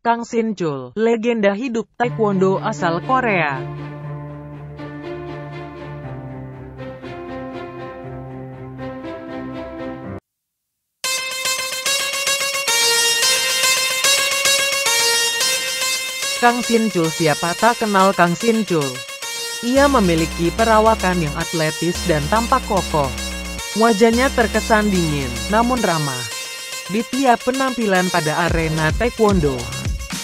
Kang Sin Chul, legenda hidup Taekwondo asal Korea. Kang Sin Chul. Siapa tak kenal Kang Sin Chul? Ia memiliki perawakan yang atletis dan tampak kokoh. Wajahnya terkesan dingin, namun ramah. Di tiap penampilan pada arena Taekwondo,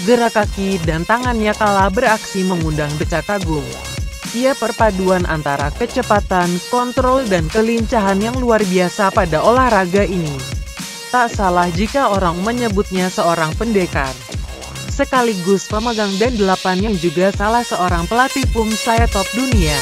gerak kaki dan tangannya kala beraksi mengundang decak kagum. Ia perpaduan antara kecepatan, kontrol dan kelincahan yang luar biasa pada olahraga ini. Tak salah jika orang menyebutnya seorang pendekar, sekaligus pemegang dan delapan yang juga salah seorang pelatih Pumsae top dunia.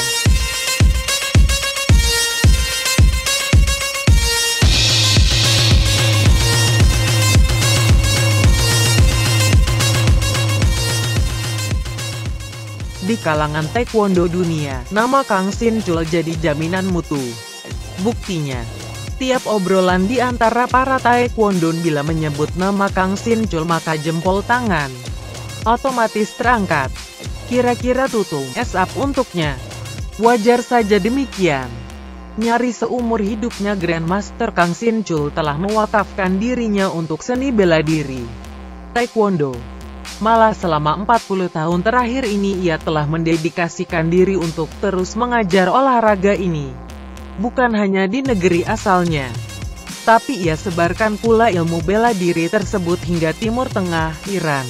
Di kalangan Taekwondo dunia, nama Kang Sin Chul jadi jaminan mutu. Buktinya, tiap obrolan di antara para Taekwondo bila menyebut nama Kang Sin Chul maka jempol tangan otomatis terangkat. Kira-kira tutung es up untuknya. Wajar saja demikian. Nyaris seumur hidupnya Grandmaster Kang Sin Chul telah mewakafkan dirinya untuk seni bela diri Taekwondo. Malah selama 40 tahun terakhir ini ia telah mendedikasikan diri untuk terus mengajar olahraga ini. Bukan hanya di negeri asalnya, tapi ia sebarkan pula ilmu bela diri tersebut hingga Timur Tengah, Iran.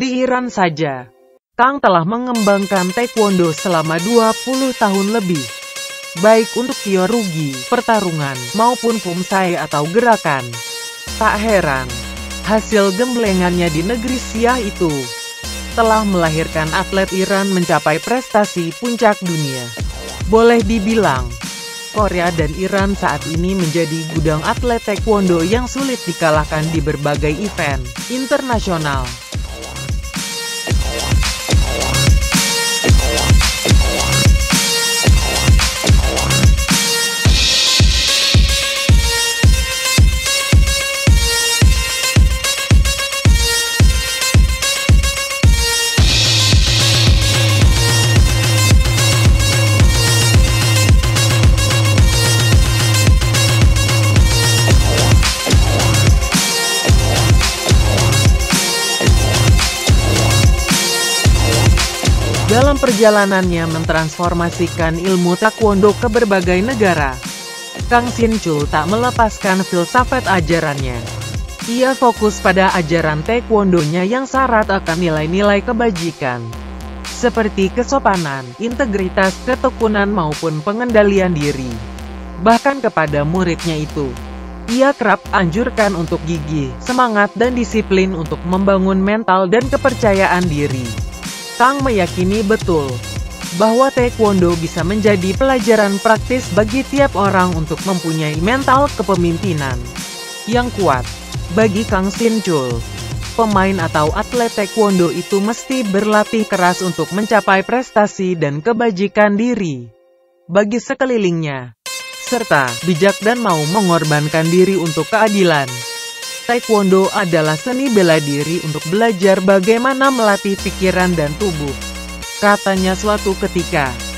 Di Iran saja, Kang telah mengembangkan Taekwondo selama 20 tahun lebih. Baik untuk kyorugi, pertarungan, maupun Pumsae atau gerakan. Tak heran, hasil gemblengannya di negeri Syiah itu telah melahirkan atlet Iran mencapai prestasi puncak dunia. Boleh dibilang, Korea dan Iran saat ini menjadi gudang atlet Taekwondo yang sulit dikalahkan di berbagai event internasional. Dalam perjalanannya mentransformasikan ilmu Taekwondo ke berbagai negara, Kang Sin Chul tak melepaskan filsafat ajarannya. Ia fokus pada ajaran Taekwondonya yang syarat akan nilai-nilai kebajikan, seperti kesopanan, integritas, ketekunan maupun pengendalian diri. Bahkan kepada muridnya itu, ia kerap anjurkan untuk gigih, semangat dan disiplin untuk membangun mental dan kepercayaan diri. Kang meyakini betul bahwa Taekwondo bisa menjadi pelajaran praktis bagi tiap orang untuk mempunyai mental kepemimpinan yang kuat. Bagi Kang Sin Chul, pemain atau atlet Taekwondo itu mesti berlatih keras untuk mencapai prestasi dan kebajikan diri bagi sekelilingnya, serta bijak dan mau mengorbankan diri untuk keadilan. Taekwondo adalah seni bela diri untuk belajar bagaimana melatih pikiran dan tubuh, katanya suatu ketika.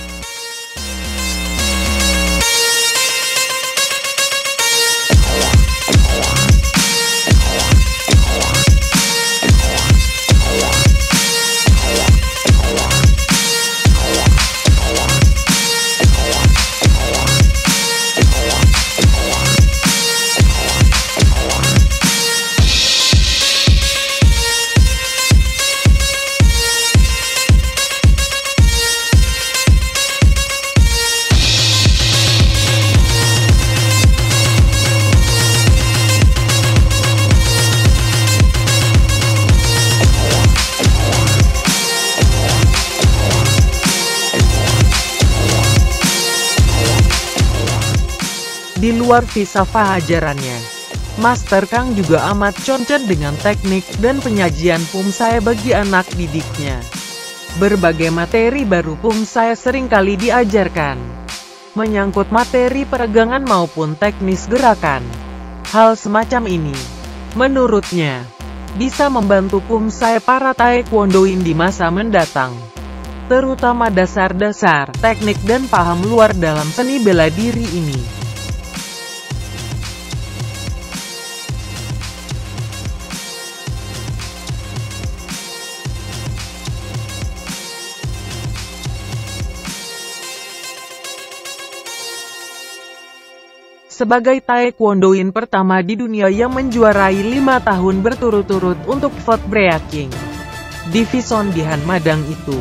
Di luar filsafat ajarannya, Master Kang juga amat concern dengan teknik dan penyajian Pumsae bagi anak didiknya. Berbagai materi baru Pumsae seringkali diajarkan, menyangkut materi peregangan maupun teknis gerakan. Hal semacam ini, menurutnya, bisa membantu Pumsae para taekwondoin di masa mendatang, terutama dasar-dasar, teknik dan paham luar dalam seni bela diri ini. Sebagai taekwondoin pertama di dunia yang menjuarai 5 tahun berturut-turut untuk VOD Breaking Division di Hanmadang itu,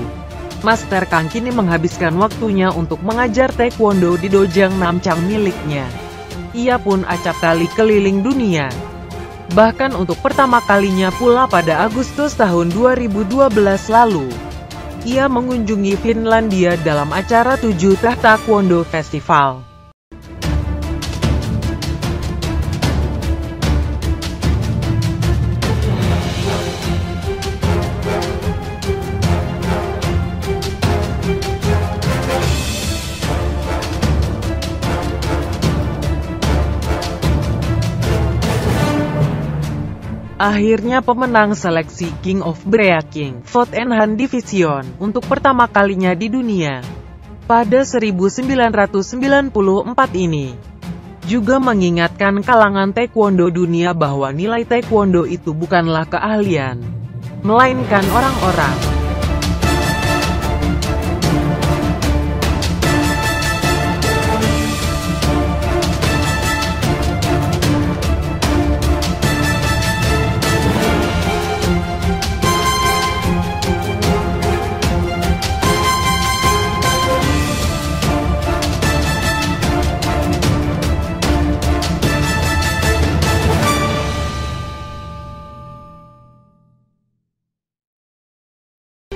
Master Kang kini menghabiskan waktunya untuk mengajar taekwondo di dojang Namchang miliknya. Ia pun acap kali keliling dunia. Bahkan untuk pertama kalinya pula pada Agustus tahun 2012 lalu, ia mengunjungi Finlandia dalam acara 7 Taekwondo Festival. Akhirnya pemenang seleksi King of Breaking VOD Han Division untuk pertama kalinya di dunia pada 1994 ini juga mengingatkan kalangan taekwondo dunia bahwa nilai taekwondo itu bukanlah keahlian, melainkan orang-orang.